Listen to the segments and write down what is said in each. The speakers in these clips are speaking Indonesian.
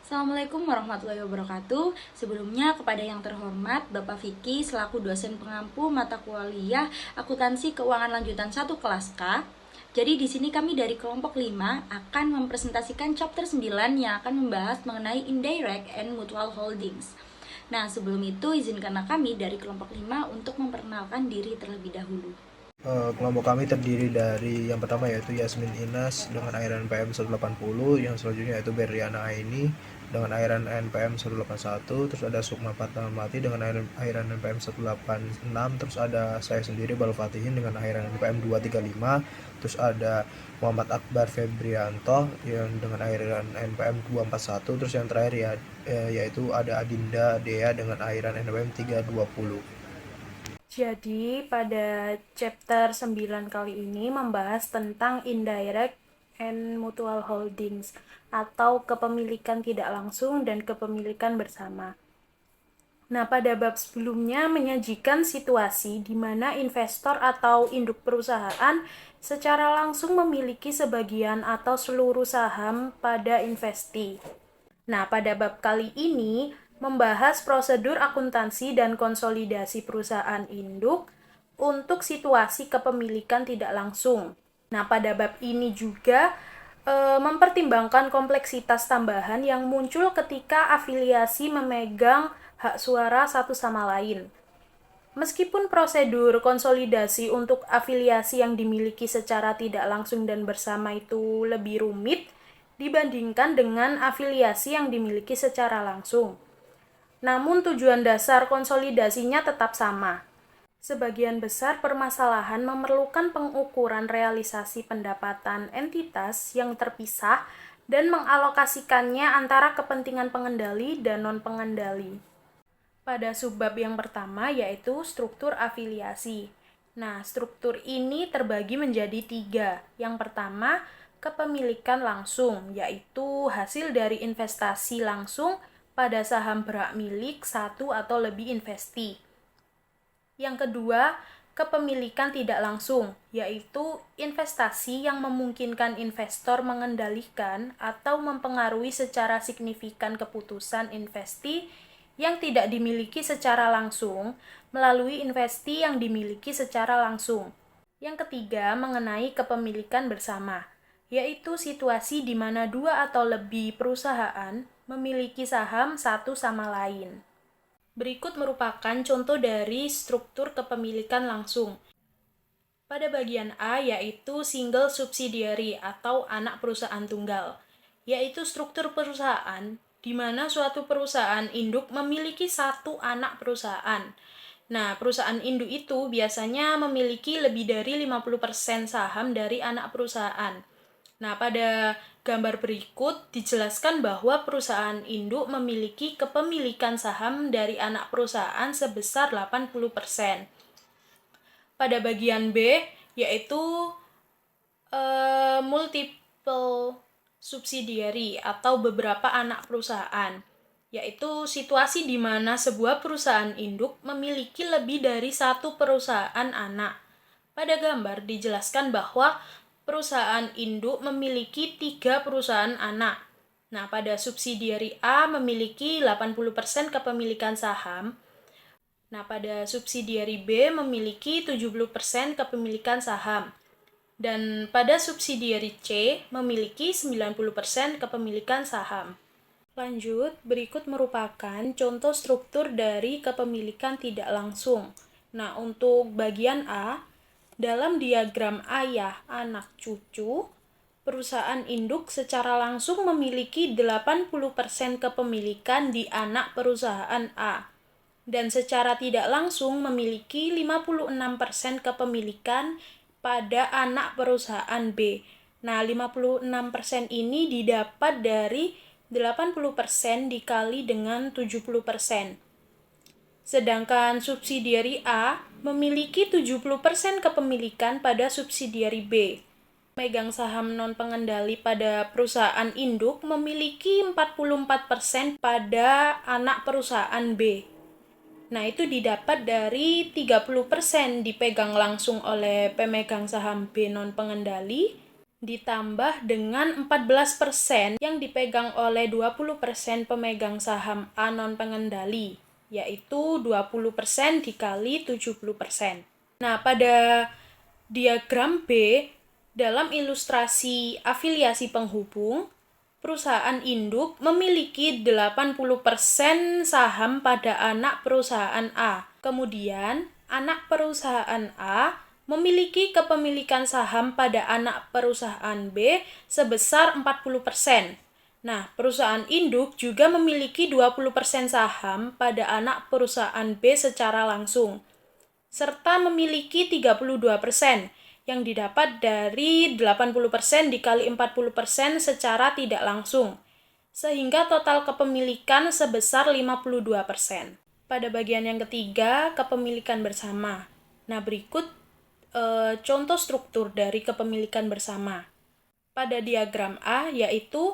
Assalamualaikum warahmatullahi wabarakatuh. Sebelumnya kepada yang terhormat Bapak Vicky selaku dosen pengampu mata kuliah Akuntansi Keuangan Lanjutan 1 kelas K. Jadi di sini kami dari kelompok 5 akan mempresentasikan chapter 9 yang akan membahas mengenai indirect and mutual holdings. Nah, sebelum itu izinkanlah kami dari kelompok 5 untuk memperkenalkan diri terlebih dahulu. Kelompok kami terdiri dari yang pertama yaitu Yasmin Inas dengan airan NPM 180, yang selanjutnya yaitu Berliana Aini dengan airan NPM 181, terus ada Sukma Fatmawati dengan airan NPM 186, terus ada saya sendiri Balu Fatihin dengan airan NPM 235, terus ada Muhammad Akbar Febrianto yang dengan airan NPM 241, terus yang terakhir yaitu ada Adinda Dea dengan airan NPM 320. Jadi pada chapter 9 kali ini membahas tentang indirect and mutual holdings atau kepemilikan tidak langsung dan kepemilikan bersama. Nah, pada bab sebelumnya menyajikan situasi di mana investor atau induk perusahaan secara langsung memiliki sebagian atau seluruh saham pada investee. Nah, pada bab kali ini membahas prosedur akuntansi dan konsolidasi perusahaan induk untuk situasi kepemilikan tidak langsung. Nah, pada bab ini juga mempertimbangkan kompleksitas tambahan yang muncul ketika afiliasi memegang hak suara satu sama lain. Meskipun prosedur konsolidasi untuk afiliasi yang dimiliki secara tidak langsung dan bersama itu lebih rumit dibandingkan dengan afiliasi yang dimiliki secara langsung. Namun tujuan dasar konsolidasinya tetap sama. Sebagian besar permasalahan memerlukan pengukuran realisasi pendapatan entitas yang terpisah dan mengalokasikannya antara kepentingan pengendali dan non-pengendali. Pada subbab yang pertama yaitu struktur afiliasi. Nah, struktur ini terbagi menjadi 3. Yang pertama, kepemilikan langsung, yaitu hasil dari investasi langsung pada saham berhak milik satu atau lebih investee. Yang kedua, kepemilikan tidak langsung, yaitu investasi yang memungkinkan investor mengendalikan atau mempengaruhi secara signifikan keputusan investee yang tidak dimiliki secara langsung melalui investee yang dimiliki secara langsung. Yang ketiga, mengenai kepemilikan bersama, yaitu situasi di mana 2 atau lebih perusahaan memiliki saham satu sama lain. Berikut merupakan contoh dari struktur kepemilikan langsung. Pada bagian A yaitu single subsidiary atau anak perusahaan tunggal, yaitu struktur perusahaan di mana suatu perusahaan induk memiliki satu anak perusahaan. Nah, perusahaan induk itu biasanya memiliki lebih dari 50% saham dari anak perusahaan. Nah, pada gambar berikut dijelaskan bahwa perusahaan induk memiliki kepemilikan saham dari anak perusahaan sebesar 80%. Pada bagian B, yaitu multiple subsidiary atau beberapa anak perusahaan, yaitu situasi di mana sebuah perusahaan induk memiliki lebih dari satu perusahaan anak. Pada gambar dijelaskan bahwa perusahaan induk memiliki 3 perusahaan anak. Nah, pada subsidiary A memiliki 80% kepemilikan saham. Nah, pada subsidiary B memiliki 70% kepemilikan saham. Dan pada subsidiary C memiliki 90% kepemilikan saham. Lanjut, berikut merupakan contoh struktur dari kepemilikan tidak langsung. Nah, untuk bagian A, dalam diagram ayah, anak, cucu, perusahaan induk secara langsung memiliki 80% kepemilikan di anak perusahaan A, dan secara tidak langsung memiliki 56% kepemilikan pada anak perusahaan B. Nah, 56% ini didapat dari 80% dikali dengan 70%. Sedangkan subsidiary A memiliki 70% kepemilikan pada subsidiary B. Pemegang saham non-pengendali pada perusahaan induk memiliki 44% pada anak perusahaan B. Nah, itu didapat dari 30% dipegang langsung oleh pemegang saham B non-pengendali ditambah dengan 14% yang dipegang oleh 20% pemegang saham A non-pengendali, yaitu 20% dikali 70%. Nah, pada diagram B, dalam ilustrasi afiliasi penghubung, perusahaan induk memiliki 80% saham pada anak perusahaan A. Kemudian, anak perusahaan A memiliki kepemilikan saham pada anak perusahaan B sebesar 40%. Nah, perusahaan induk juga memiliki 20% saham pada anak perusahaan B secara langsung, serta memiliki 32% yang didapat dari 80% dikali 40% secara tidak langsung, sehingga total kepemilikan sebesar 52%. Pada bagian yang ketiga, kepemilikan bersama. Nah, berikut contoh struktur dari kepemilikan bersama. Pada diagram A, yaitu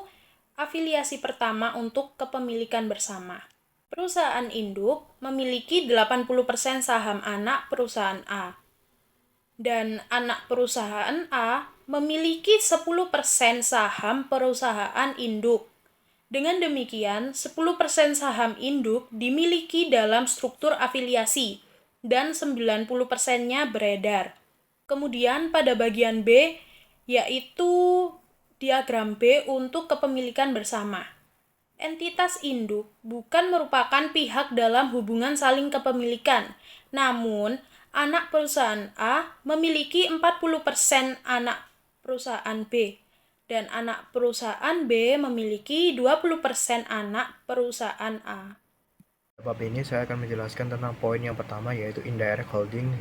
afiliasi pertama untuk kepemilikan bersama. Perusahaan induk memiliki 80% saham anak perusahaan A. Dan anak perusahaan A memiliki 10% saham perusahaan induk. Dengan demikian, 10% saham induk dimiliki dalam struktur afiliasi dan 90%-nya beredar. Kemudian pada bagian B, yaitu diagram B untuk kepemilikan bersama. Entitas induk bukan merupakan pihak dalam hubungan saling kepemilikan, namun anak perusahaan A memiliki 40% anak perusahaan B, dan anak perusahaan B memiliki 20% anak perusahaan A. Bab ini saya akan menjelaskan tentang poin yang pertama, yaitu indirect holding,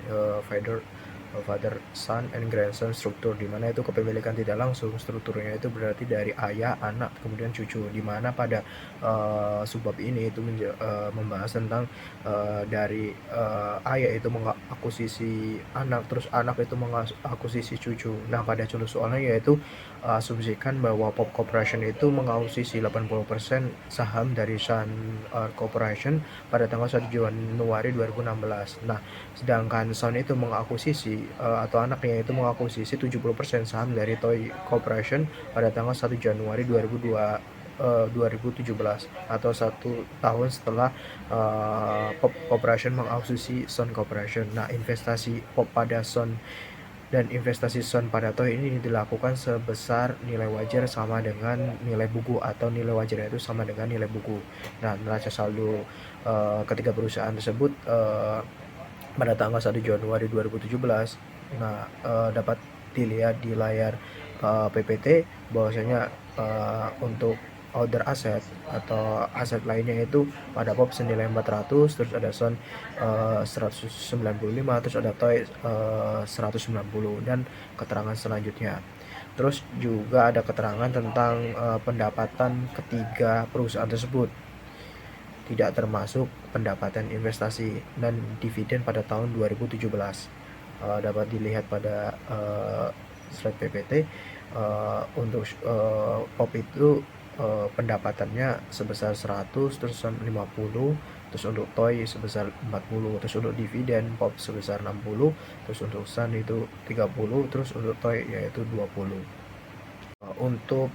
father, son, and grandson struktur, di mana itu kepemilikan tidak langsung. Strukturnya itu berarti dari ayah, anak, kemudian cucu, di mana pada subbab ini itu membahas tentang dari ayah itu mengakuisisi anak, terus anak itu mengakuisisi cucu. Nah, pada contoh soalnya yaitu asumsikan bahwa Pop Corporation itu mengakuisisi 80% saham dari Sun Corporation pada tanggal 1 Januari 2016. Nah, sedangkan Sun itu mengakuisisi atau anaknya itu mengakuisisi 70% saham dari Toy Corporation pada tanggal 1 Januari 2017 atau 1 tahun setelah Pop Corporation mengakuisisi Sun Corporation. Nah, investasi Pop pada Sun dan investasi Sun pada Toy ini dilakukan sebesar nilai wajar sama dengan nilai buku, atau nilai wajarnya itu sama dengan nilai buku. Nah, neraca saldo ketiga perusahaan tersebut pada tanggal 1 Januari 2017 dapat dilihat di layar PPT bahwasanya untuk order aset atau aset lainnya itu pada Pop senilai 400, terus ada Sun 195, terus ada Toy 190, dan keterangan selanjutnya. Terus juga ada keterangan tentang pendapatan ketiga perusahaan tersebut, tidak termasuk pendapatan investasi dan dividen pada tahun 2017. Dapat dilihat pada slide PPT. Untuk Pop itu pendapatannya sebesar 100, terus 50, terus untuk Toy sebesar 40, terus untuk dividen Pop sebesar 60, terus untuk Sun itu 30, terus untuk Toy yaitu 20. Untuk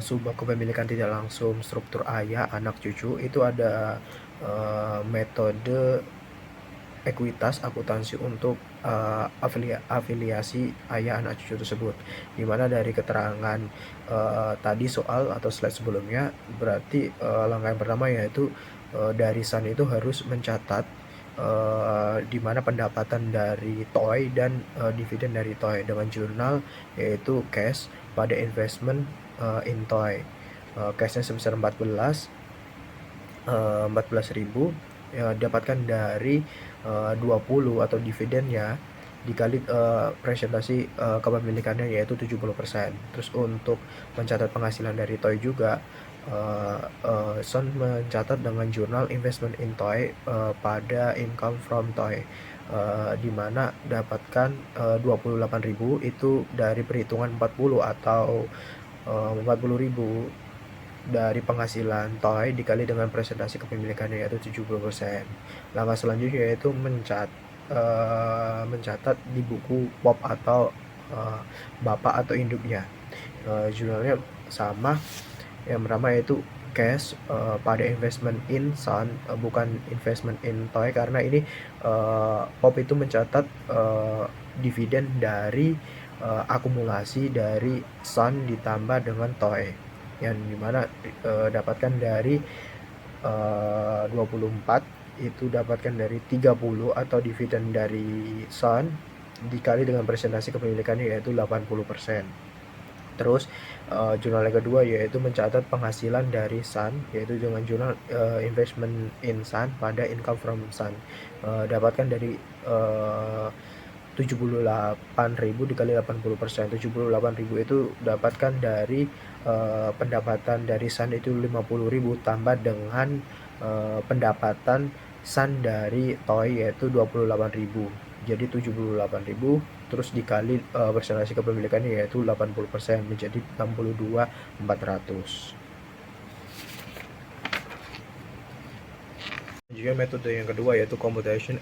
subbab kepemilikan tidak langsung struktur ayah, anak, cucu itu ada metode ekuitas akuntansi untuk afiliasi ayah, anak, cucu tersebut, dimana dari keterangan tadi soal atau slide sebelumnya, berarti langkah yang pertama yaitu dari Sun itu harus mencatat di mana pendapatan dari Toy dan dividen dari Toy dengan jurnal yaitu cash pada investment in Toy. Cashnya sebesar 14.000 ya, dapatkan dari 20 atau dividennya dikali presentasi kepemilikannya yaitu 70%. Terus untuk mencatat penghasilan dari Toy juga, Sun mencatat dengan jurnal investment in Toy pada income from Toy, di mana dapatkan 28.000 itu dari perhitungan 40 atau 40.000 dari penghasilan Toy dikali dengan presentasi kepemilikannya yaitu 70%. Langkah selanjutnya yaitu mencatat di buku Pop atau bapak atau induknya. Jurnalnya sama. Yang pertama yaitu cash pada investment in Sun, bukan investment in toy, karena ini POP itu mencatat dividen dari akumulasi dari Sun ditambah dengan toy, yang dimana dapatkan dari 24 itu dapatkan dari 30, atau dividen dari Sun dikali dengan presentasi kepemilikannya yaitu 80%. Terus jurnal yang kedua yaitu mencatat penghasilan dari Sun, yaitu dengan jurnal investment in Sun pada income from Sun, dapatkan dari 78.000 dikali 80%. 78.000 itu dapatkan dari pendapatan dari Sun itu 50.000 tambah dengan pendapatan Sun dari toy yaitu 28.000. Jadi 78.000 terus dikali presentasi kepemilikannya yaitu 80%, menjadi 62.400. Juga metode yang kedua yaitu computation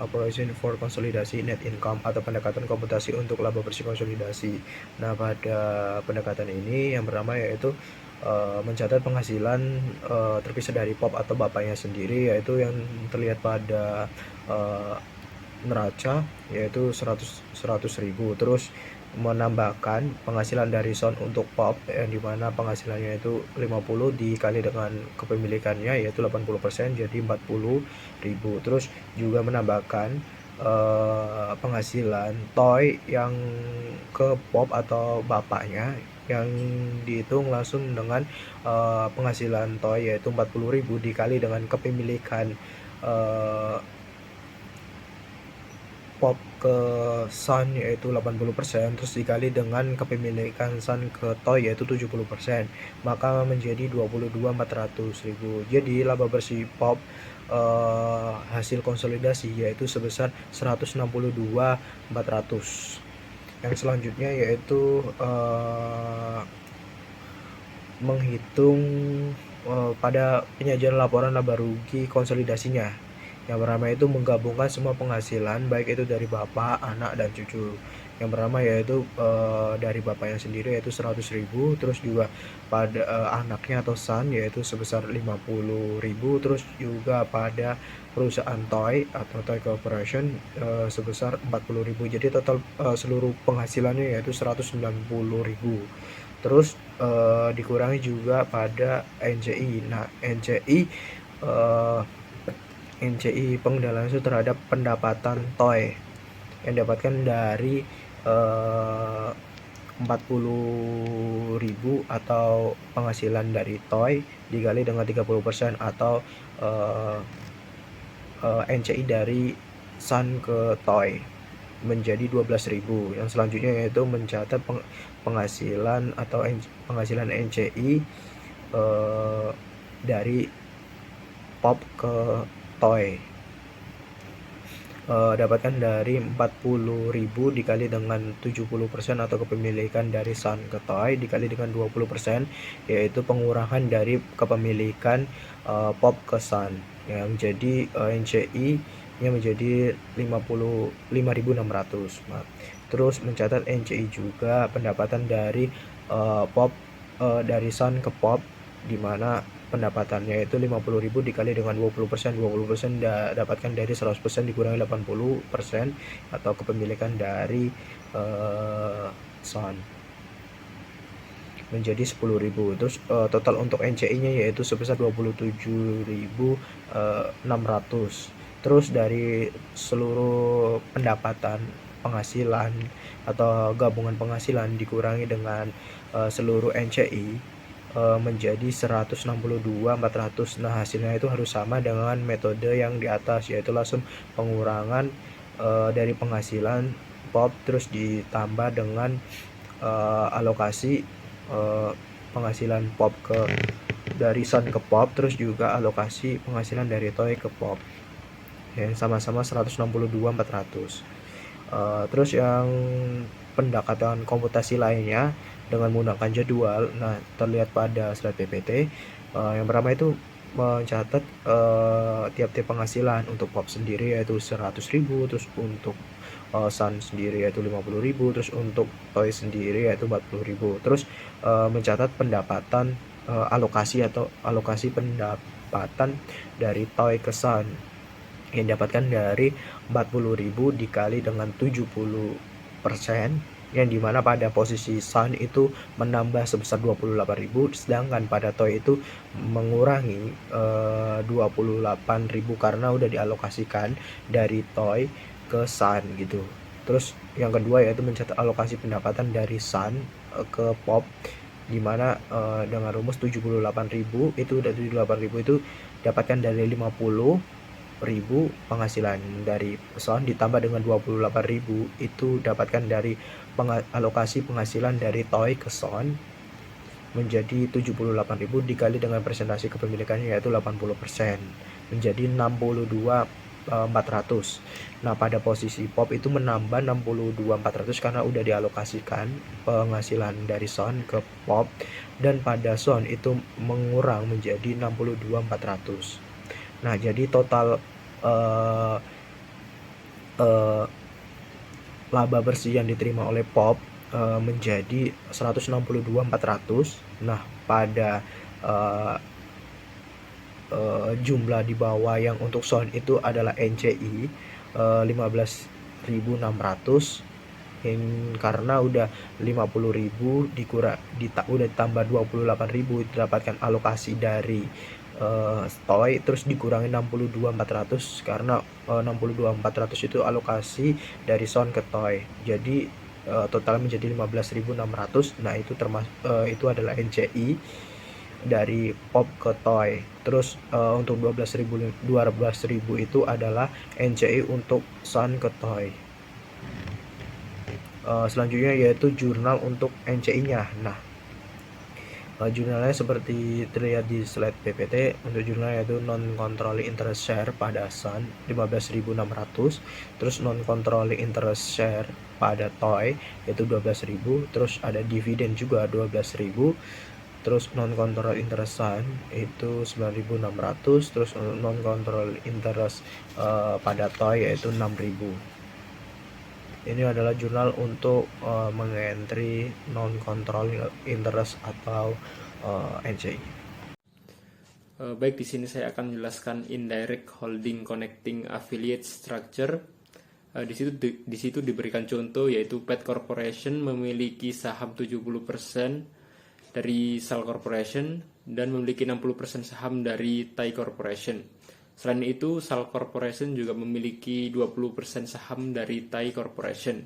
operation for konsolidasi net income, atau pendekatan komputasi untuk laba bersih konsolidasi. Nah, pada pendekatan ini yang pertama yaitu mencatat penghasilan terpisah dari POP atau bapaknya sendiri, yaitu yang terlihat pada neraca yaitu 100.000. Terus menambahkan penghasilan dari Sun untuk POP yang dimana penghasilannya itu 50 dikali dengan kepemilikannya yaitu 80%, jadi 40.000. Terus juga menambahkan penghasilan toy yang ke POP atau bapaknya yang dihitung langsung dengan penghasilan toy yaitu 40.000 dikali dengan kepemilikan POP ke Sun yaitu 80%, terus dikali dengan kepemilikan Sun ke toy yaitu 70%, maka menjadi 22.400.000. Jadi laba bersih POP hasil konsolidasi yaitu sebesar 162.400. Yang selanjutnya yaitu menghitung pada penyajian laporan laba rugi konsolidasinya. Yang pertama itu menggabungkan semua penghasilan baik itu dari bapak, anak, dan cucu. Yang pertama yaitu dari bapaknya sendiri yaitu 100.000, terus juga pada anaknya atau Sun yaitu sebesar 50.000, terus juga pada perusahaan toy atau toy corporation sebesar 40.000. Jadi total seluruh penghasilannya yaitu 190.000. Terus dikurangi juga pada NCI. Nah, NCI pengendalian itu terhadap pendapatan toy yang dapatkan dari 40.000 atau penghasilan dari toy dikali dengan 30%, atau NCI dari Sun ke toy menjadi 12.000. Yang selanjutnya yaitu mencatat penghasilan atau penghasilan NCI dari POP ke toy, dapatkan dari 40.000 dikali dengan 70% atau kepemilikan dari Sun ke toy dikali dengan 20%, yaitu pengurangan dari kepemilikan POP ke Sun, yang menjadi NCI nya menjadi 55.600. Terus mencatat NCI juga pendapatan dari POP dari Sun ke POP, di mana pendapatannya itu 50.000 dikali dengan 20%. 20% dapatkan dari 100% dikurangi 80% atau kepemilikan dari Sun, menjadi 10.000. Terus total untuk NCI-nya yaitu sebesar 27.600. Terus dari seluruh pendapatan penghasilan atau gabungan penghasilan dikurangi dengan seluruh NCI menjadi 162.400. Nah, hasilnya itu harus sama dengan metode yang di atas, yaitu langsung pengurangan dari penghasilan POP terus ditambah dengan alokasi penghasilan POP dari Sun ke POP, terus juga alokasi penghasilan dari toy ke POP yang sama-sama 162.400. Terus yang pendekatan komputasi lainnya dengan menggunakan jadwal. Nah, terlihat pada slide PPT. Yang pertama itu mencatat tiap-tiap penghasilan untuk POP sendiri yaitu 100.000, terus untuk Sun sendiri yaitu 50.000, terus untuk Toy sendiri yaitu 40.000. Terus mencatat pendapatan alokasi pendapatan dari Toy ke Sun yang didapatkan dari 40.000 dikali dengan 70%, yang dimana pada posisi Sun itu menambah sebesar 28.000, sedangkan pada Toy itu mengurangi 28.000 karena udah dialokasikan dari Toy ke Sun gitu. Terus yang kedua yaitu mencatat alokasi pendapatan dari Sun ke Pop, dimana dengan rumus 78.000 itu, dari 78.000 itu dapatkan dari 50.000 penghasilan dari Sun ditambah dengan 28.000 itu dapatkan dari alokasi penghasilan dari Toy ke Sun menjadi 78.000 dikali dengan presentasi kepemilikannya yaitu 80%, menjadi 62.400. Nah, pada posisi Pop itu menambah 62.400 karena udah dialokasikan penghasilan dari Sun ke Pop, dan pada Sun itu mengurang menjadi 62.400. Nah, jadi total laba bersih yang diterima oleh Pop menjadi 162.400. Nah, pada jumlah di bawah yang untuk Sun itu adalah NCI 15.600, karena udah 50.000 udah ditambah 28.000 didapatkan alokasi dari Toy, terus dikurangi 62.400 karena 62.400 itu alokasi dari Sun ke Toy, jadi total menjadi 15.600. Nah, itu itu adalah NCI dari Pop ke Toy. Terus untuk 12.000 itu adalah NCI untuk Sun ke Toy. Selanjutnya yaitu jurnal untuk NCI-nya. Nah, jurnalnya seperti terlihat di slide PPT. Untuk jurnal yaitu non controlling interest share pada Sun 15.600, terus non controlling interest share pada Toy yaitu 12.000, terus ada dividen juga 12.000, terus non control interest Sun itu 9.600, terus non control interest pada Toy yaitu 6.000. Ini adalah jurnal untuk mengentry non control interest atau NCI. Baik, di sini saya akan menjelaskan indirect holding connecting affiliate structure. Di situ diberikan contoh, yaitu Pet Corporation memiliki saham 70% dari Sal Corporation dan memiliki 60% saham dari Thai Corporation. Selain itu, Sal Corporation juga memiliki 20% saham dari Thai Corporation.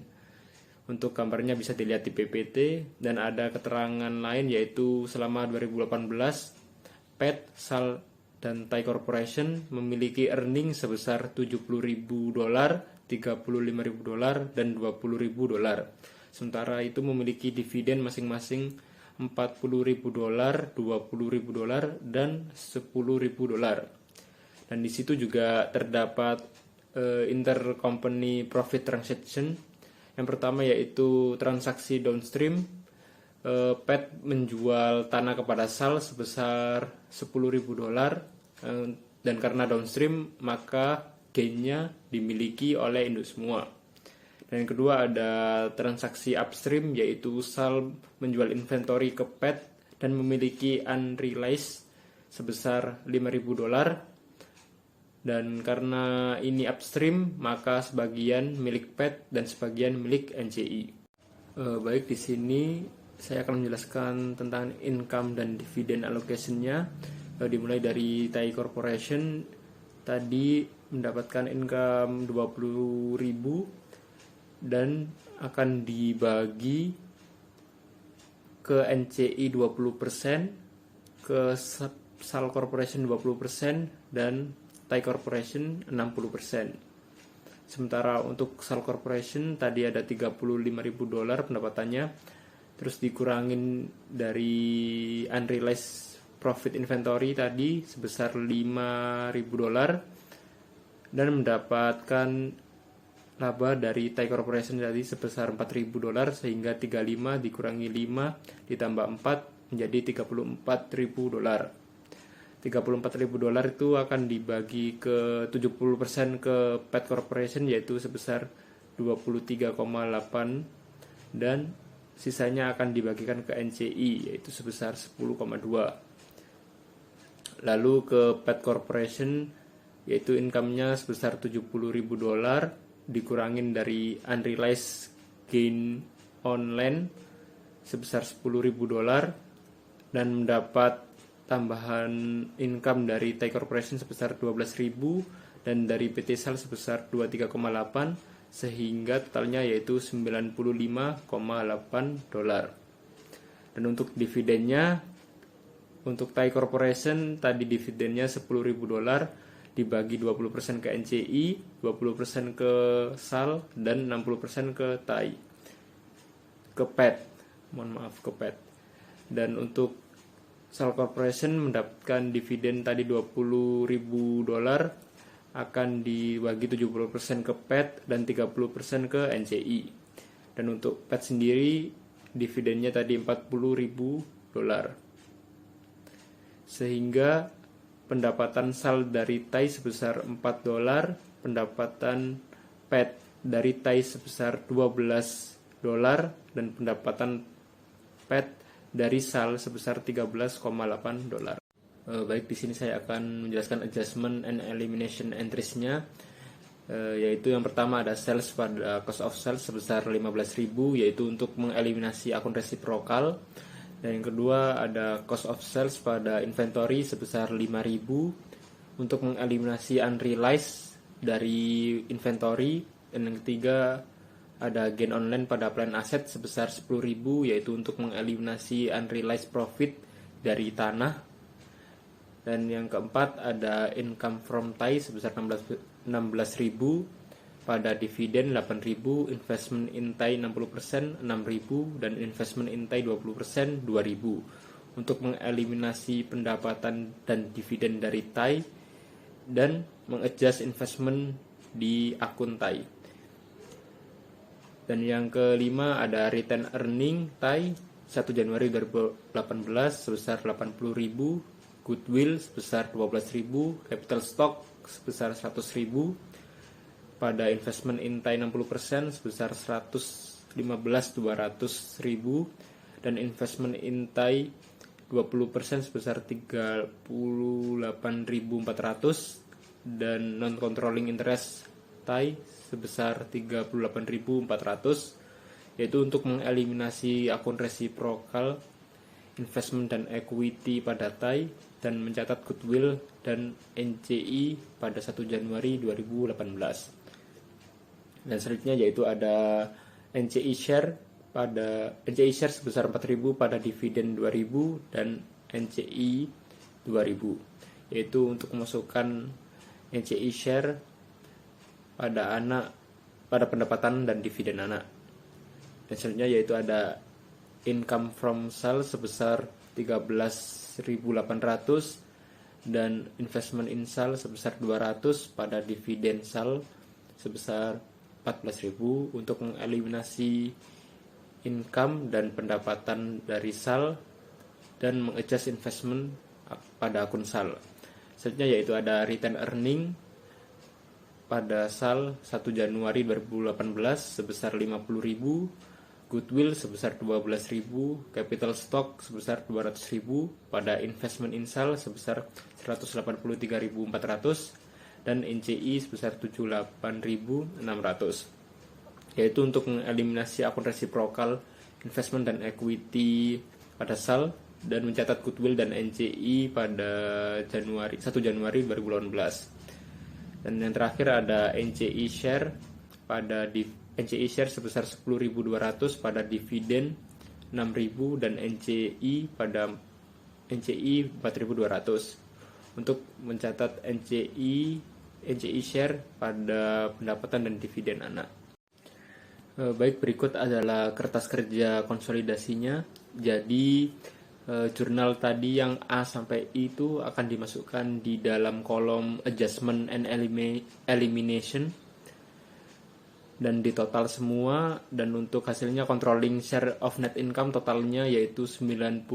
Untuk gambarnya bisa dilihat di PPT, dan ada keterangan lain yaitu selama 2018 Pet, Sal, dan Thai Corporation memiliki earning sebesar $70.000, $35.000, dan $20.000. Sementara itu memiliki dividen masing-masing $40.000, $20.000, dan $10.000. Dan di situ juga terdapat intercompany profit transaction. Yang pertama yaitu transaksi downstream. Pet menjual tanah kepada Sal sebesar $10.000, dan karena downstream maka gainnya dimiliki oleh induk semua. Dan yang kedua ada transaksi upstream, yaitu Sal menjual inventory ke Pet dan memiliki unrealized sebesar $5.000. Dan karena ini upstream, maka sebagian milik Pet dan sebagian milik NCI. Baik, di sini saya akan menjelaskan tentang income dan dividen allocation-nya. Dimulai dari Thai Corporation, tadi mendapatkan income 20.000 dan akan dibagi ke NCI 20%, ke Sal Corporation 20%, dan Thai Corporation 60%. Sementara untuk Sal Corporation tadi ada $35.000 pendapatannya, terus dikurangin dari unrealized profit inventory tadi sebesar $5.000, dan mendapatkan laba dari Thai Corporation tadi sebesar $4.000, sehingga 35 dikurangi 5 ditambah 4 menjadi $34.000. $34.000 itu akan dibagi ke 70% ke Pet Corporation, yaitu sebesar 23,8 dan sisanya akan dibagikan ke NCI yaitu sebesar 10,2. Lalu ke Pet Corporation yaitu income-nya sebesar $70.000 dikurangin dari unrealized gain online sebesar $10.000 dan mendapat tambahan income dari Thai Corporation sebesar 12.000 dan dari PT SAL sebesar 23,8 sehingga totalnya yaitu $95,8. Dan untuk dividennya, untuk Thai Corporation tadi dividennya $10.000 dibagi 20% ke NCI, 20% ke SAL dan 60% ke Thai. Ke PET. Ke PET. Dan untuk SAL Corporation mendapatkan dividen tadi $20.000 akan dibagi 70% ke PET dan 30% ke NCI. Dan untuk PET sendiri dividennya tadi $40.000. Sehingga pendapatan SAL dari Thai sebesar $4, pendapatan PET dari Thai sebesar $12 dan pendapatan PET dari SAL sebesar $13,8. Baik, di sini saya akan menjelaskan adjustment and elimination entries-nya, yaitu yang pertama ada sales pada cost of sales sebesar 15.000 yaitu untuk mengeliminasi akun resiprokal. Dan yang kedua ada cost of sales pada inventory sebesar 5.000 untuk mengeliminasi unrealized dari inventory. Dan yang ketiga ada gain online pada plan asset sebesar 10.000 yaitu untuk mengeliminasi unrealized profit dari tanah. Dan yang keempat ada income from Thai sebesar 16.000 pada dividen 8.000, investment in Thai 60% 6.000 dan investment in Thai 20% 2.000 untuk mengeliminasi pendapatan dan dividen dari Thai dan mengadjust investment di akun Thai. Dan yang kelima ada return earning Thai 1 Januari 2018 sebesar 80.000, goodwill sebesar 12.000, capital stock sebesar 100.000, pada investment in Thai 60% sebesar 115.200.000 dan investment in Thai 20% sebesar 38.400 dan non controlling interest Thai sebesar 38.400 yaitu untuk mengeliminasi akun resiprokal investment dan equity pada Thai dan mencatat goodwill dan NCI pada 1 Januari 2018. Dan selanjutnya yaitu ada NCI share sebesar 4.000 pada dividen 2.000 dan NCI 2.000 yaitu untuk memasukkan NCI share pada pendapatan dan dividen anak. Dan selanjutnya yaitu ada income from SAL sebesar 13.800 dan investment in SAL sebesar 200 pada dividen SAL sebesar 14.000 untuk mengeliminasi income dan pendapatan dari SAL dan mengadjust investment pada akun SAL. Selanjutnya yaitu ada return earning pada SAL 1 Januari 2018 sebesar 50.000, goodwill sebesar 12.000, capital stock sebesar 200.000 pada investment in SAL sebesar 183.400 dan NCI sebesar 78.600 yaitu untuk mengeliminasi akun resiprokal investment dan equity pada SAL dan mencatat goodwill dan NCI pada 1 Januari 2018. Dan yang terakhir ada NCI share NCI share sebesar 10.200 pada dividen 6.000 dan NCI 4.200 untuk mencatat NCI share pada pendapatan dan dividen anak. Baik, berikut adalah kertas kerja konsolidasinya. Jadi jurnal tadi yang A sampai I itu akan dimasukkan di dalam kolom adjustment and elimination dan ditotal semua. Dan untuk hasilnya controlling share of net income totalnya yaitu $95,8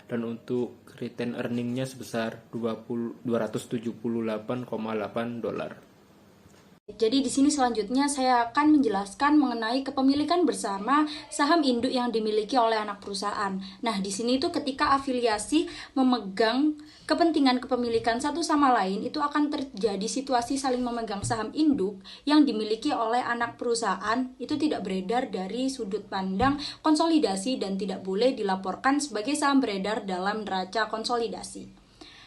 dan untuk return earningnya sebesar $278,8. Jadi di sini selanjutnya saya akan menjelaskan mengenai kepemilikan bersama saham induk yang dimiliki oleh anak perusahaan. Nah, di sini itu ketika afiliasi memegang kepentingan kepemilikan satu sama lain, itu akan terjadi situasi saling memegang saham induk yang dimiliki oleh anak perusahaan, itu tidak beredar dari sudut pandang konsolidasi dan tidak boleh dilaporkan sebagai saham beredar dalam neraca konsolidasi.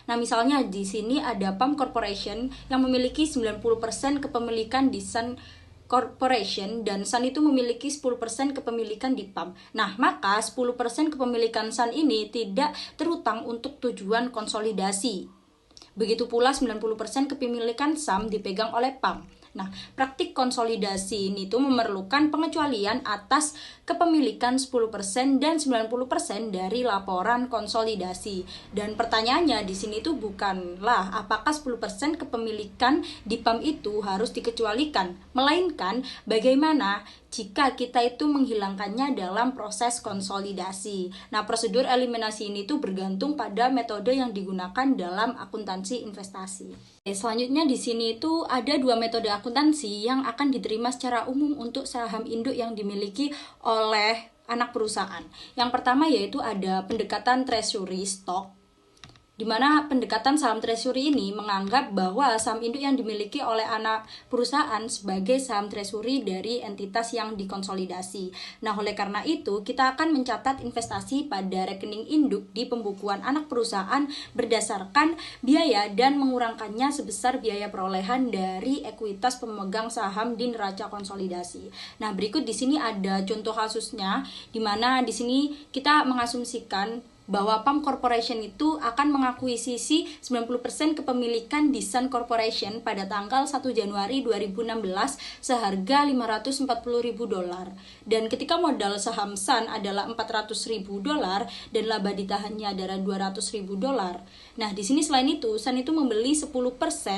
Nah, misalnya di sini ada PAM Corporation yang memiliki 90% kepemilikan di Sun Corporation dan Sun itu memiliki 10% kepemilikan di PAM. Nah, maka 10% kepemilikan Sun ini tidak terutang untuk tujuan konsolidasi. Begitu pula 90% kepemilikan SAM dipegang oleh PAM. Nah, praktik konsolidasi ini tuh memerlukan pengecualian atas kepemilikan 10% dan 90% dari laporan konsolidasi. Dan pertanyaannya di sini tuh bukanlah apakah 10% kepemilikan di PAM itu harus dikecualikan, melainkan bagaimana jika kita itu menghilangkannya dalam proses konsolidasi. Nah, prosedur eliminasi ini tuh bergantung pada metode yang digunakan dalam akuntansi investasi. Selanjutnya di sini itu ada dua metode akuntansi yang akan diterima secara umum untuk saham induk yang dimiliki oleh anak perusahaan. Yang pertama yaitu ada pendekatan treasury stock, di mana pendekatan saham treasury ini menganggap bahwa saham induk yang dimiliki oleh anak perusahaan sebagai saham treasury dari entitas yang dikonsolidasi. Nah, oleh karena itu, kita akan mencatat investasi pada rekening induk di pembukuan anak perusahaan berdasarkan biaya dan mengurangkannya sebesar biaya perolehan dari ekuitas pemegang saham di neraca konsolidasi. Nah, berikut di sini ada contoh kasusnya, di mana di sini kita mengasumsikan bahwa PAM Corporation itu akan mengakuisisi 90% kepemilikan di Sun Corporation pada tanggal 1 Januari 2016 seharga $540.000. Dan ketika modal saham Sun adalah $400.000 dan laba ditahannya adalah $200.000. Nah, di sini selain itu, Sun itu membeli 10%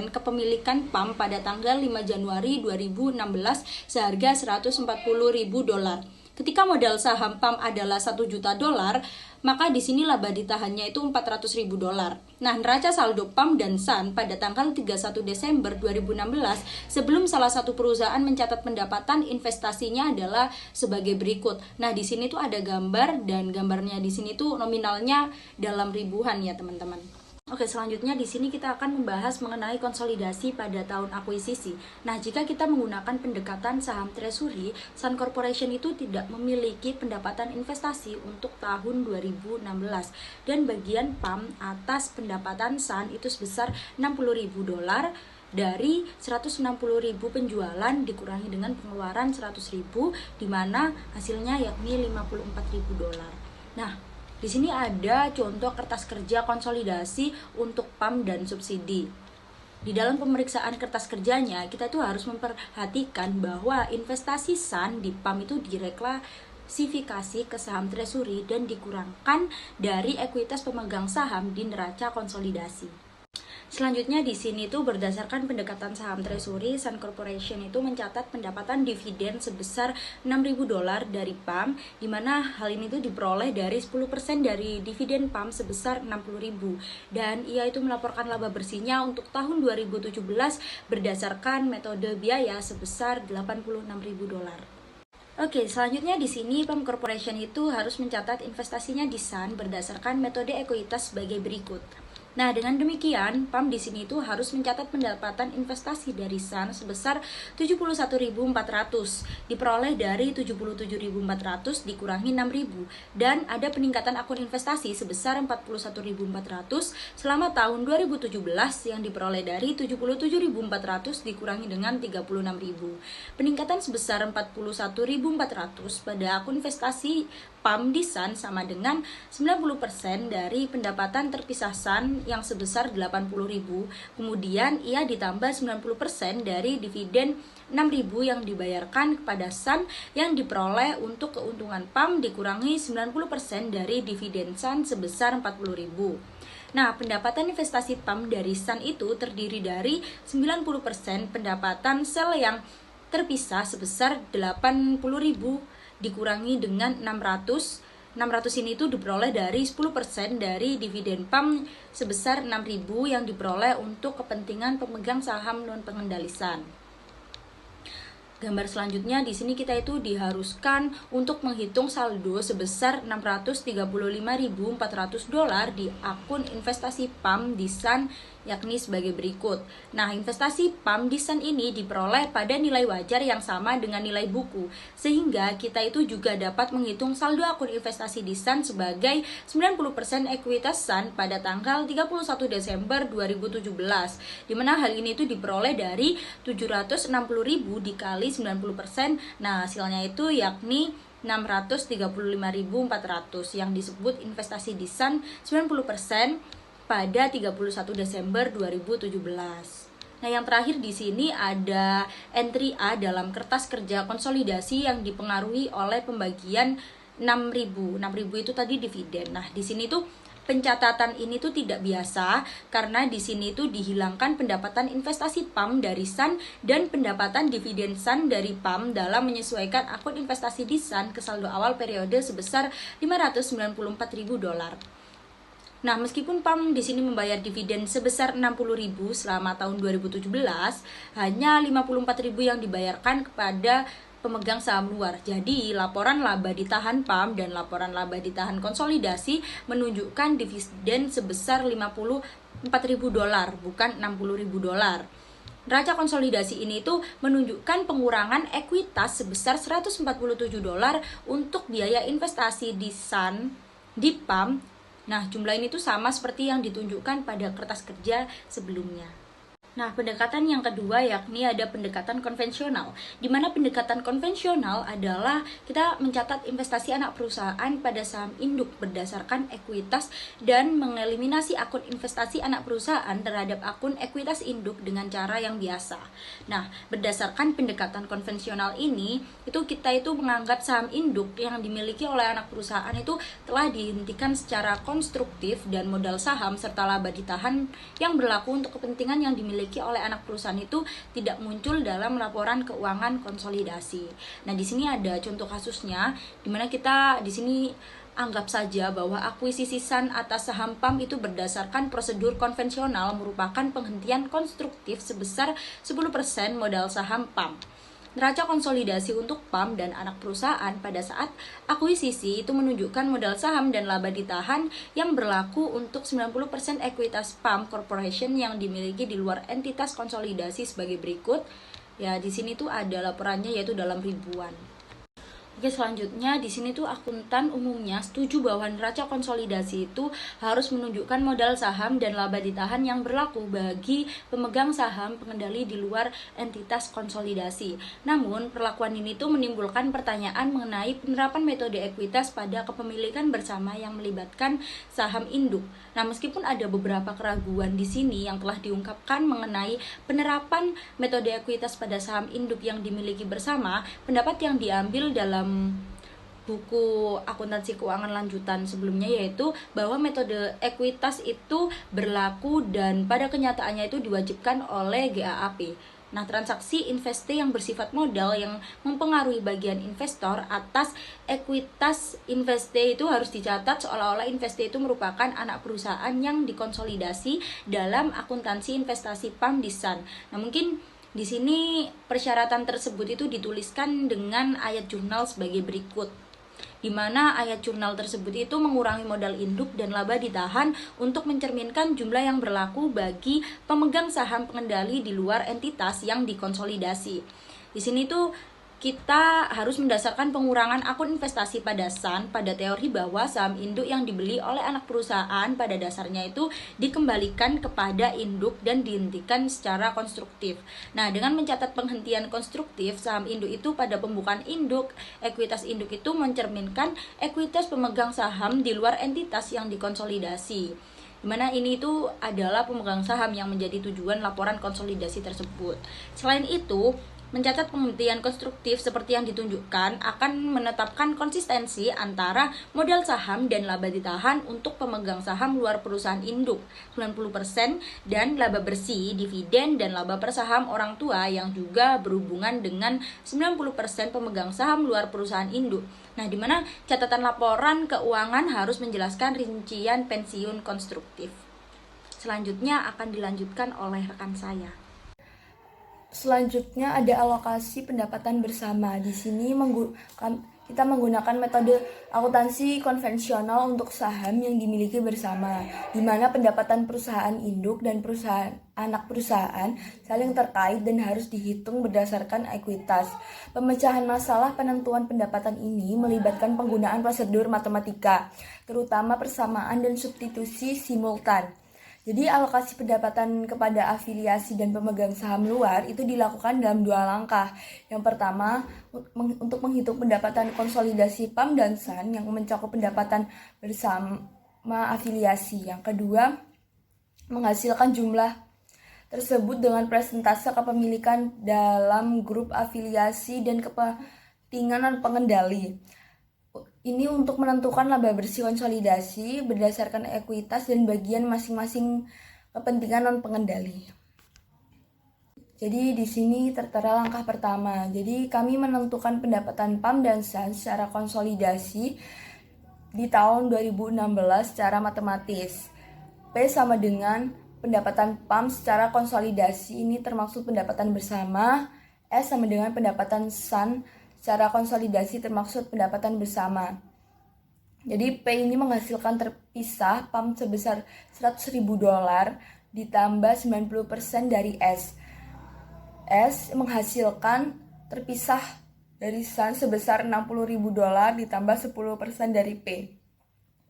kepemilikan PAM pada tanggal 5 Januari 2016 seharga $140.000. Ketika modal saham PAM adalah $1 juta, maka di sini laba ditahannya itu $400.000. Nah, neraca saldo PAM dan Sun pada tanggal 31 Desember 2016 sebelum salah satu perusahaan mencatat pendapatan investasinya adalah sebagai berikut. Nah, di sini tuh ada gambar dan gambarnya di sini tuh nominalnya dalam ribuan ya, teman-teman. Oke, selanjutnya di sini kita akan membahas mengenai konsolidasi pada tahun akuisisi. Nah, jika kita menggunakan pendekatan saham treasury, Sun Corporation itu tidak memiliki pendapatan investasi untuk tahun 2016. Dan bagian PAM atas pendapatan Sun itu sebesar $60.000 dari 160.000 penjualan dikurangi dengan pengeluaran 100.000, di mana hasilnya yakni $54.000. Nah, di sini ada contoh kertas kerja konsolidasi untuk PAM dan subsidi. Di dalam pemeriksaan kertas kerjanya, kita tuh harus memperhatikan bahwa investasi Sun di PAM itu direklasifikasi ke saham treasury dan dikurangkan dari ekuitas pemegang saham di neraca konsolidasi. Selanjutnya di sini tuh berdasarkan pendekatan saham treasury, Sun Corporation itu mencatat pendapatan dividen sebesar $6.000 dari PAM, di mana hal ini tuh diperoleh dari 10% dari dividen PAM sebesar $60.000, dan ia itu melaporkan laba bersihnya untuk tahun 2017 berdasarkan metode biaya sebesar $86.000. Oke, selanjutnya di sini PAM Corporation itu harus mencatat investasinya di Sun berdasarkan metode ekuitas sebagai berikut. Nah, dengan demikian, PAM di sini itu harus mencatat pendapatan investasi dari Sun sebesar 71.400, diperoleh dari 77.400 dikurangi 6.000, dan ada peningkatan akun investasi sebesar 41.400 selama tahun 2017 yang diperoleh dari 77.400 dikurangi dengan 36.000. Peningkatan sebesar 41.400 pada akun investasi PAM di Sun sama dengan 90% dari pendapatan terpisah Sun yang sebesar 80.000. Kemudian ia ditambah 90% dari dividen 6.000 yang dibayarkan kepada Sun yang diperoleh untuk keuntungan PAM dikurangi 90% dari dividen Sun sebesar 40.000. Nah, pendapatan investasi PAM dari Sun itu terdiri dari 90% pendapatan sel yang terpisah sebesar 80.000 dikurangi dengan 600 ini itu diperoleh dari 10% dari dividen PAM sebesar 6.000 yang diperoleh untuk kepentingan pemegang saham non pengendali Sun. Gambar selanjutnya di sini kita itu diharuskan untuk menghitung saldo sebesar $635.400 di akun investasi PAM di Sun, yakni sebagai berikut. Nah, investasi PAM di Sun ini diperoleh pada nilai wajar yang sama dengan nilai buku, sehingga kita itu juga dapat menghitung saldo akun investasi di Sun sebagai 90% ekuitas Sun pada tanggal 31 Desember 2017, di mana hal ini itu diperoleh dari 760.000 dikali 90%. Nah, hasilnya itu yakni 635.400 yang disebut investasi di Sun 90% pada 31 Desember 2017. Nah, yang terakhir di sini ada entry A dalam kertas kerja konsolidasi yang dipengaruhi oleh pembagian 6.000. 6.000 itu tadi dividen. Nah, di sini tuh pencatatan ini tuh tidak biasa karena di sini tuh dihilangkan pendapatan investasi PAM dari Sun dan pendapatan dividen Sun dari PAM dalam menyesuaikan akun investasi di Sun ke saldo awal periode sebesar $594.000. Nah, meskipun PAM di sini membayar dividen sebesar 60.000 selama tahun 2017, hanya 54.000 yang dibayarkan kepada pemegang saham luar. Jadi, laporan laba ditahan PAM dan laporan laba ditahan konsolidasi menunjukkan dividen sebesar $54.000, bukan $60.000. Neraca konsolidasi ini tuh menunjukkan pengurangan ekuitas sebesar $147 untuk biaya investasi di Sun, di PAM. Nah, jumlah ini tuh sama seperti yang ditunjukkan pada kertas kerja sebelumnya. Nah, pendekatan yang kedua yakni ada pendekatan konvensional, di mana pendekatan konvensional adalah kita mencatat investasi anak perusahaan pada saham induk berdasarkan ekuitas dan mengeliminasi akun investasi anak perusahaan terhadap akun ekuitas induk dengan cara yang biasa. Nah, berdasarkan pendekatan konvensional ini, itu kita itu menganggap saham induk yang dimiliki oleh anak perusahaan itu telah dihentikan secara konstruktif dan modal saham serta laba ditahan yang berlaku untuk kepentingan yang dimiliki oleh anak perusahaan itu tidak muncul dalam laporan keuangan konsolidasi. Nah, di sini ada contoh kasusnya di mana kita di sini anggap saja bahwa akuisisi Sun atas saham PAM itu berdasarkan prosedur konvensional merupakan penghentian konstruktif sebesar 10% modal saham PAM. Neraca konsolidasi untuk PAM dan anak perusahaan pada saat akuisisi itu menunjukkan modal saham dan laba ditahan yang berlaku untuk 90% ekuitas PAM Corporation yang dimiliki di luar entitas konsolidasi sebagai berikut. Ya, di sini tuh ada laporannya yaitu dalam ribuan. Oke, selanjutnya di sini tuh akuntan umumnya setuju bahwa neraca konsolidasi itu harus menunjukkan modal saham dan laba ditahan yang berlaku bagi pemegang saham pengendali di luar entitas konsolidasi. Namun, perlakuan ini tuh menimbulkan pertanyaan mengenai penerapan metode ekuitas pada kepemilikan bersama yang melibatkan saham induk. Nah, meskipun ada beberapa keraguan di sini yang telah diungkapkan mengenai penerapan metode ekuitas pada saham induk yang dimiliki bersama, pendapat yang diambil dalam buku akuntansi keuangan lanjutan sebelumnya yaitu bahwa metode ekuitas itu berlaku dan pada kenyataannya itu diwajibkan oleh GAAP. Nah, transaksi investasi yang bersifat modal yang mempengaruhi bagian investor atas ekuitas investasi itu harus dicatat seolah-olah investasi itu merupakan anak perusahaan yang dikonsolidasi dalam akuntansi investasi PAM di Sun. Nah, mungkin di sini persyaratan tersebut itu dituliskan dengan ayat jurnal sebagai berikut, di mana ayat jurnal tersebut itu mengurangi modal induk dan laba ditahan untuk mencerminkan jumlah yang berlaku bagi pemegang saham pengendali di luar entitas yang dikonsolidasi. Di sini tuh kita harus mendasarkan pengurangan akun investasi pada Sun pada teori bahwa saham induk yang dibeli oleh anak perusahaan pada dasarnya itu dikembalikan kepada induk dan dihentikan secara konstruktif. Nah, dengan mencatat penghentian konstruktif saham induk itu pada pembukaan induk, ekuitas induk itu mencerminkan ekuitas pemegang saham di luar entitas yang dikonsolidasi. Dimana ini itu adalah pemegang saham yang menjadi tujuan laporan konsolidasi tersebut. Selain itu, mencatat penghentian konstruktif seperti yang ditunjukkan akan menetapkan konsistensi antara modal saham dan laba ditahan untuk pemegang saham luar perusahaan induk 90% dan laba bersih, dividen dan laba per saham orang tua yang juga berhubungan dengan 90% pemegang saham luar perusahaan induk. Nah, di mana catatan laporan keuangan harus menjelaskan rincian pensiun konstruktif. Selanjutnya akan dilanjutkan oleh rekan saya. Selanjutnya ada alokasi pendapatan bersama. Di sini kita menggunakan metode akuntansi konvensional untuk saham yang dimiliki bersama, di mana pendapatan perusahaan induk dan perusahaan anak perusahaan saling terkait dan harus dihitung berdasarkan ekuitas. Pemecahan masalah penentuan pendapatan ini melibatkan penggunaan prosedur matematika, terutama persamaan dan substitusi simultan. Jadi alokasi pendapatan kepada afiliasi dan pemegang saham luar itu dilakukan dalam 2 langkah. Yang pertama, untuk menghitung pendapatan konsolidasi PAM dan SAN yang mencakup pendapatan bersama afiliasi. Yang kedua, menghasilkan jumlah tersebut dengan persentase kepemilikan dalam grup afiliasi dan kepentingan pengendali. Ini untuk menentukan laba bersih konsolidasi berdasarkan ekuitas dan bagian masing-masing kepentingan non pengendali. Jadi di sini tertera langkah pertama. Jadi kami menentukan pendapatan PAM dan SAN secara konsolidasi di tahun 2016 secara matematis. P sama dengan pendapatan PAM secara konsolidasi, ini termaksud pendapatan bersama. S sama dengan pendapatan SAN secara konsolidasi termaksud pendapatan bersama. Jadi P ini menghasilkan terpisah PAM sebesar $100.000 ditambah 90% dari S. S menghasilkan terpisah dari SAN sebesar $60.000 ditambah 10% dari P.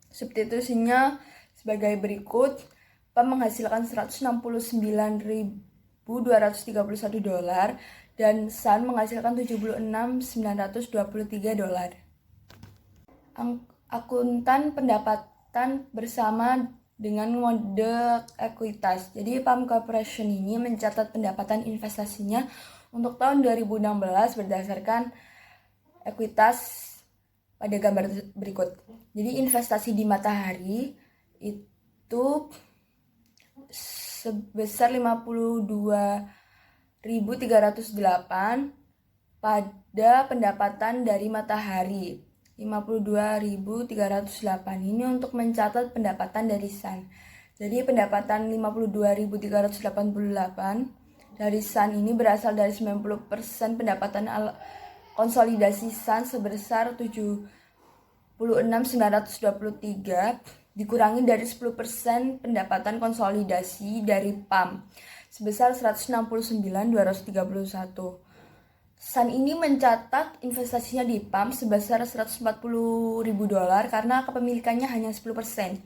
Substitusinya sebagai berikut. PAM menghasilkan $169.231 dan SAN menghasilkan $76.923. Akuntan pendapatan bersama dengan mode ekuitas. Jadi PAM Corporation ini mencatat pendapatan investasinya untuk tahun 2016 berdasarkan ekuitas pada gambar berikut. Jadi investasi di Matahari itu sebesar 52.308 pada pendapatan dari Matahari 52.308 ini untuk mencatat pendapatan dari SAN. Jadi pendapatan 52.388 dari SAN ini berasal dari 90% pendapatan konsolidasi SAN sebesar 76.923 dikurangi dari 10% pendapatan konsolidasi dari PAM sebesar 169.231. SAN ini mencatat investasinya di PAM sebesar $140.000 karena kepemilikannya hanya 10%.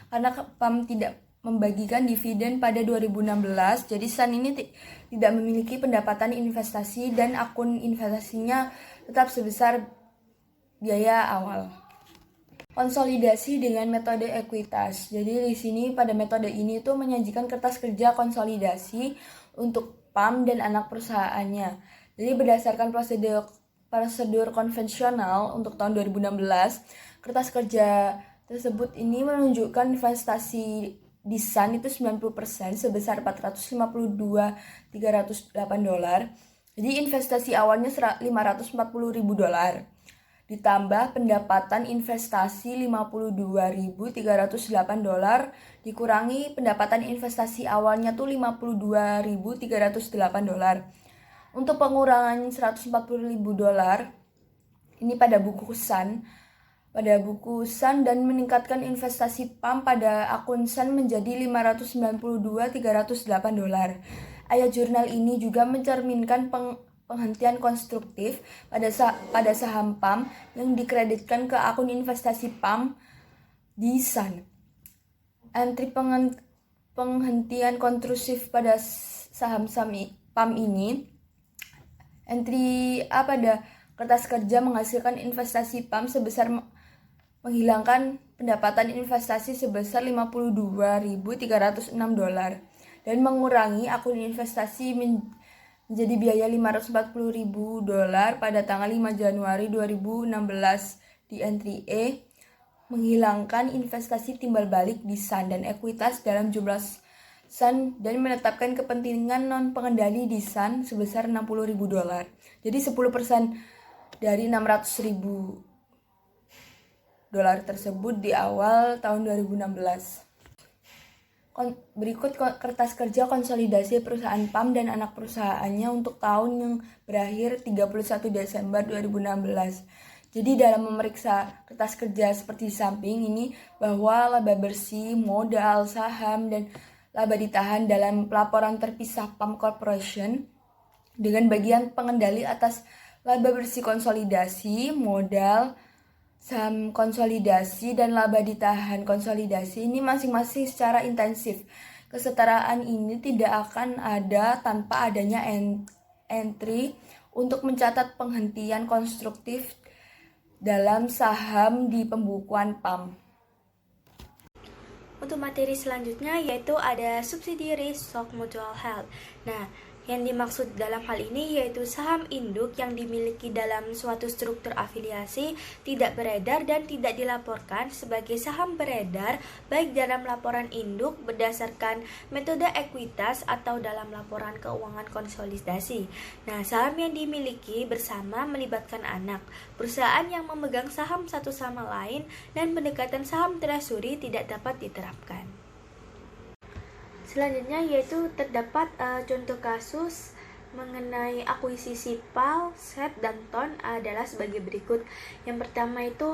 Karena PAM tidak membagikan dividen pada 2016, jadi SAN ini tidak memiliki pendapatan investasi dan akun investasinya tetap sebesar biaya awal. Konsolidasi dengan metode ekuitas. Jadi di sini pada metode ini tuh menyajikan kertas kerja konsolidasi untuk PAM dan anak perusahaannya. Jadi berdasarkan prosedur konvensional untuk tahun 2016, kertas kerja tersebut ini menunjukkan investasi di SAN itu 90% sebesar $452.308. Jadi investasi awalnya $540.000 ditambah pendapatan investasi $52.308 dikurangi pendapatan investasi awalnya tuh $52.308. Untuk pengurangan $140.000 ini pada buku SAN dan meningkatkan investasi PAM pada akun SAN menjadi $592.308. Ayat jurnal ini juga mencerminkan penghentian konstruktif pada saham PAM yang dikreditkan ke akun investasi PAM di SAN. Entry penghentian konstruktif pada saham PAM ini, entry pada kertas kerja menghasilkan investasi PAM sebesar menghilangkan pendapatan investasi sebesar $52.306 dan mengurangi akun investasi menjadi biaya $540.000 pada tanggal 5 Januari 2016 di entry E, menghilangkan investasi timbal balik di SAN dan ekuitas dalam jumlah SAN dan menetapkan kepentingan non pengendali di SAN sebesar $60.000. Jadi 10% dari $600.000 tersebut di awal tahun 2016. Berikut kertas kerja konsolidasi perusahaan PAM dan anak perusahaannya untuk tahun yang berakhir 31 Desember 2016. Jadi dalam memeriksa kertas kerja seperti di samping ini, bahwa laba bersih, modal, saham, dan laba ditahan dalam pelaporan terpisah PAM Corporation dengan bagian pengendali atas laba bersih konsolidasi, modal, saham konsolidasi, dan laba ditahan konsolidasi ini masing-masing secara intensif. Kesetaraan ini tidak akan ada tanpa adanya entry untuk mencatat penghentian konstruktif dalam saham di pembukuan PAM. Untuk materi selanjutnya yaitu ada subsidiary stock mutual health. Nah, yang dimaksud dalam hal ini yaitu saham induk yang dimiliki dalam suatu struktur afiliasi tidak beredar dan tidak dilaporkan sebagai saham beredar baik dalam laporan induk berdasarkan metode ekuitas atau dalam laporan keuangan konsolidasi. Nah, saham yang dimiliki bersama melibatkan anak, perusahaan yang memegang saham satu sama lain, dan pendekatan saham treasury tidak dapat diterapkan. Selanjutnya yaitu terdapat contoh kasus mengenai akuisisi PAL, SET, dan TON adalah sebagai berikut. Yang pertama itu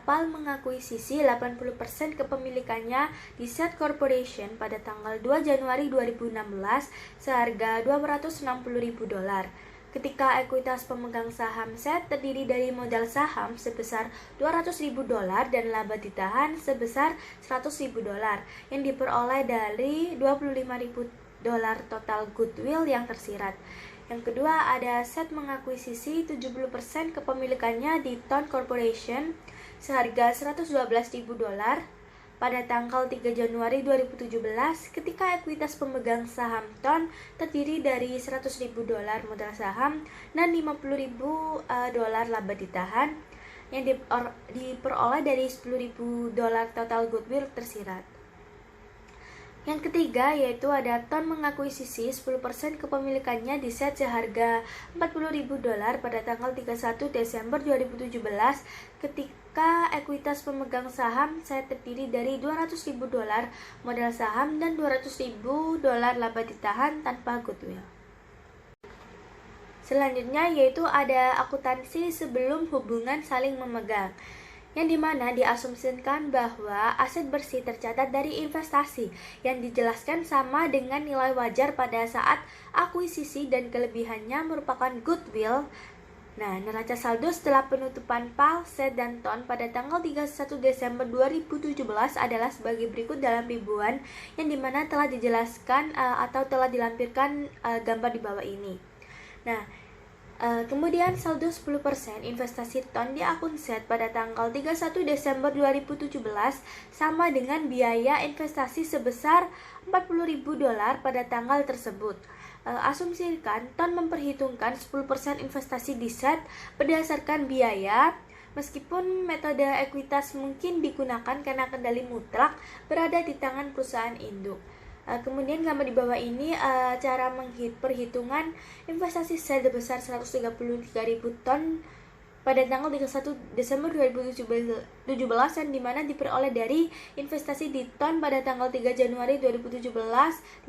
PAL mengakuisisi 80% kepemilikannya di SET Corporation pada tanggal 2 Januari 2016 seharga $260.000. Ketika ekuitas pemegang saham SET terdiri dari modal saham sebesar $200.000 dan laba ditahan sebesar $100.000 yang diperoleh dari $25.000 total goodwill yang tersirat. Yang kedua, ada SET mengakuisisi 70% kepemilikannya di TON Corporation seharga $112.000 pada tanggal 3 Januari 2017 ketika ekuitas pemegang saham TON terdiri dari $100.000 modal saham dan $50.000 laba ditahan yang diperoleh dari $10.000 total goodwill tersirat. Yang ketiga yaitu ada TON mengakuisisi 10% kepemilikannya di SET seharga $40.000 pada tanggal 31 Desember 2017 ketika ekuitas pemegang saham SET terdiri dari $200.000 modal saham dan $200.000 laba ditahan tanpa goodwill. Selanjutnya yaitu ada akuntansi sebelum hubungan saling memegang, yang dimana diasumsikan bahwa aset bersih tercatat dari investasi yang dijelaskan sama dengan nilai wajar pada saat akuisisi dan kelebihannya merupakan goodwill. Nah, neraca saldo setelah penutupan PAL, SET, dan TON pada tanggal 31 Desember 2017 adalah sebagai berikut dalam ribuan, yang dimana telah dijelaskan atau telah dilampirkan gambar di bawah ini. Nah, kemudian saldo 10% investasi TON di akun SET pada tanggal 31 Desember 2017 sama dengan biaya investasi sebesar $40.000 pada tanggal tersebut. Asumsikan TON memperhitungkan 10% investasi di SET berdasarkan biaya, meskipun metode ekuitas mungkin digunakan karena kendali mutlak berada di tangan perusahaan induk. Kemudian gambar di bawah ini cara perhitungan investasi SET sebesar 133.000 ton pada tanggal 31 Desember 2017 yang dimana diperoleh dari investasi di TON pada tanggal 3 Januari 2017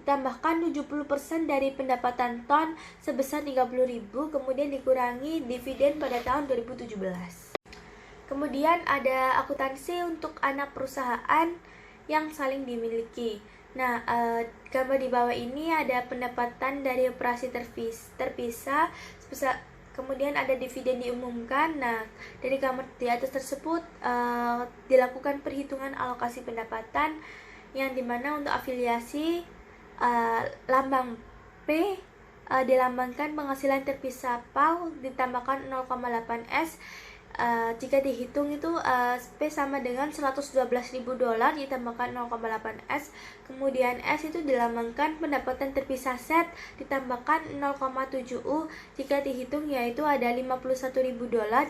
ditambahkan 70% dari pendapatan TON sebesar 30.000 kemudian dikurangi dividen pada tahun 2017. Kemudian ada akuntansi untuk anak perusahaan yang saling dimiliki. Nah, gambar di bawah ini ada pendapatan dari operasi terpisah sebesar, kemudian ada dividen diumumkan. Nah, dari gambar di atas tersebut dilakukan perhitungan alokasi pendapatan yang dimana untuk afiliasi lambang P dilambangkan penghasilan terpisah PAL ditambahkan 0,8S. Jika dihitung itu P sama dengan $112.000 ditambahkan 0,8S, kemudian S itu dilambangkan pendapatan terpisah SET ditambahkan 0,7U, jika dihitung yaitu ada $51.000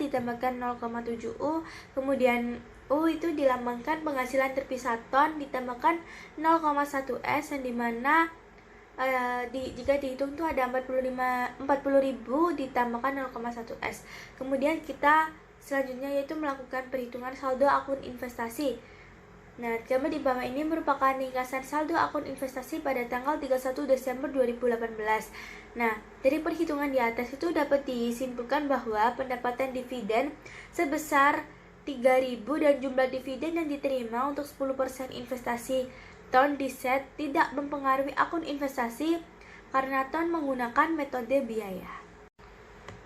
ditambahkan 0,7U, kemudian U itu dilambangkan penghasilan terpisah TON ditambahkan 0,1S yang dimana jika dihitung itu ada 40.000 ditambahkan 0,1S. Kemudian kita selanjutnya yaitu melakukan perhitungan saldo akun investasi. Nah, gambar di bawah ini merupakan ringkasan saldo akun investasi pada tanggal 31 Desember 2018. Nah, dari perhitungan di atas itu dapat disimpulkan bahwa pendapatan dividen sebesar 3.000 dan jumlah dividen yang diterima untuk 10% investasi TON di set tidak mempengaruhi akun investasi karena TON menggunakan metode biaya.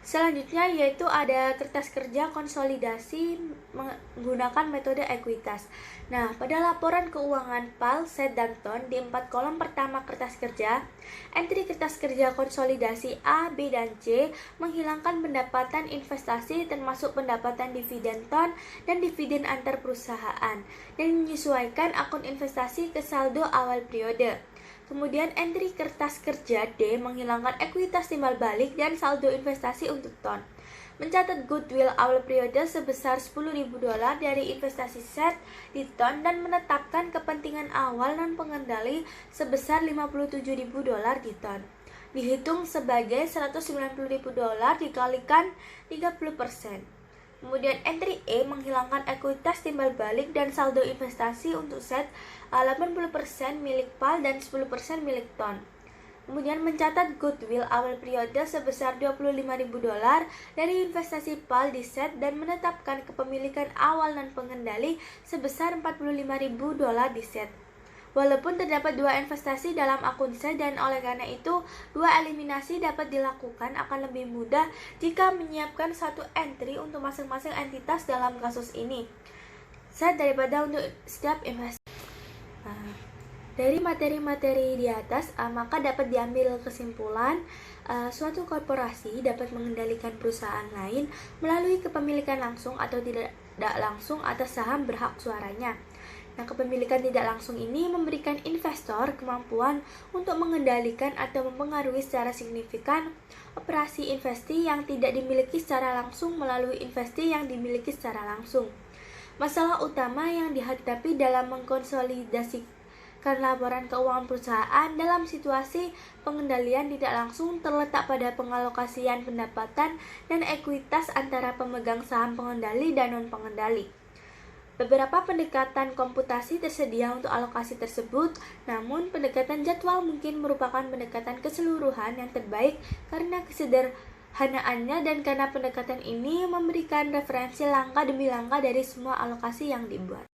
Selanjutnya yaitu ada kertas kerja konsolidasi menggunakan metode ekuitas. Nah, pada laporan keuangan PAL, SET, dan TON di 4 kolom pertama kertas kerja, entry kertas kerja konsolidasi A, B, dan C menghilangkan pendapatan investasi termasuk pendapatan dividen TON dan dividen antar perusahaan dan menyesuaikan akun investasi ke saldo awal periode. Kemudian entry kertas kerja D menghilangkan ekuitas timbal balik dan saldo investasi untuk TON. Mencatat goodwill awal periode sebesar $10.000 dari investasi set di TON dan menetapkan kepentingan awal non pengendali sebesar $57.000 di TON. Dihitung sebagai $190.000 dikalikan 30%. Kemudian entry E menghilangkan ekuitas timbal balik dan saldo investasi untuk set 80% milik PAL dan 10% milik TON. Kemudian mencatat goodwill awal periode sebesar $25.000 dari investasi PAL di set dan menetapkan kepemilikan awal non pengendali sebesar $45.000 di set. Walaupun terdapat 2 investasi dalam akun set dan oleh karena itu 2 eliminasi dapat dilakukan, akan lebih mudah jika menyiapkan 1 entry untuk masing-masing entitas dalam kasus ini set daripada untuk setiap investasi. Dari materi-materi di atas, maka dapat diambil kesimpulan suatu korporasi dapat mengendalikan perusahaan lain melalui kepemilikan langsung atau tidak langsung atas saham berhak suaranya. Nah, kepemilikan tidak langsung ini memberikan investor kemampuan untuk mengendalikan atau mempengaruhi secara signifikan operasi investi yang tidak dimiliki secara langsung melalui investi yang dimiliki secara langsung. Masalah utama yang dihadapi dalam mengkonsolidasikan laporan keuangan perusahaan dalam situasi pengendalian tidak langsung terletak pada pengalokasian pendapatan dan ekuitas antara pemegang saham pengendali dan non-pengendali. Beberapa pendekatan komputasi tersedia untuk alokasi tersebut, namun pendekatan jadwal mungkin merupakan pendekatan keseluruhan yang terbaik karena kesederhanaannya dan karena pendekatan ini memberikan referensi langkah demi langkah dari semua alokasi yang dibuat.